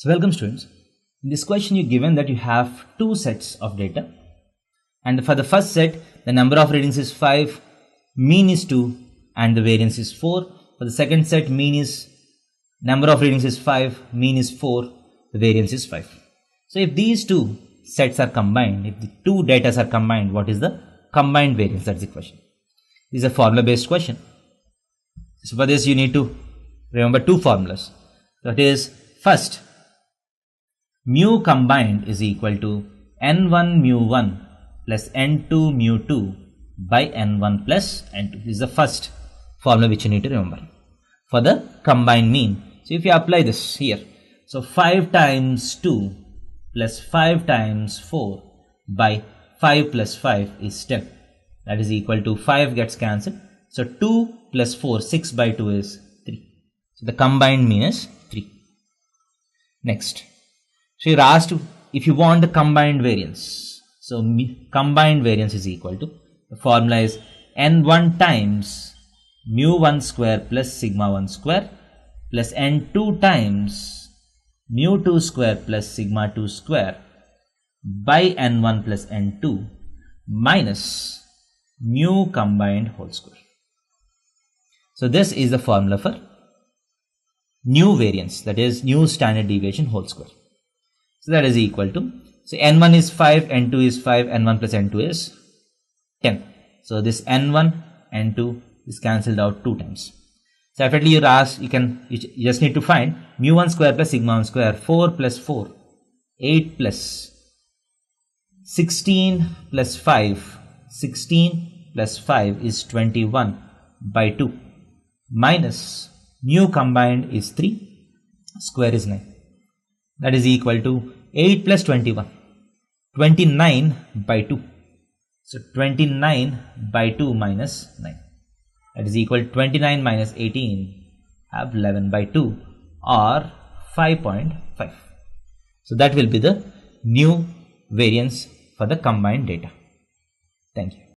So welcome students. In this question you're given that you have two sets of data, and for the first set the number of readings is 5, mean is 2 and the variance is 4. For the second set, mean is number of readings is 5, mean is 4, the variance is 5. So if these two sets are combined, if the two data are combined, what is the combined variance? That's the question. This is a formula based question. So for this you need to remember two formulas. That is, first, mu combined is equal to n1 mu1 plus n2 mu2 by n1 plus n2. This is the first formula which you need to remember for the combined mean. So if you apply this here, so 5 times 2 plus 5 times 4 by 5 plus 5 is 10. That is equal to 5 gets cancelled. So 2 plus 4, 6 by 2 is 3. So the combined mean is 3. Next, so you're asked if you want the combined variance. So combined variance is equal to, the formula is n1 times mu1 square plus sigma 1 square plus n2 times mu2 square plus sigma 2 square by n1 plus n2 minus mu combined whole square. So this is the formula for new variance, that is new standard deviation whole square. So that is equal to, so n1 is 5, n2 is 5, n1 plus n2 is 10. So this n1, n2 is cancelled out 2 times. So definitely you're asked, you just need to find mu1 square plus sigma 1 square, 4 plus 4, 8 plus 16 plus 5, 16 plus 5 is 21 by 2 minus mu combined is 3, square is 9. That is equal to 8 plus 21, 29 by 2. So 29 by 2 minus 9. That is equal to 29 minus 18, have 11 by 2 or 5.5. So that will be the new variance for the combined data. Thank you.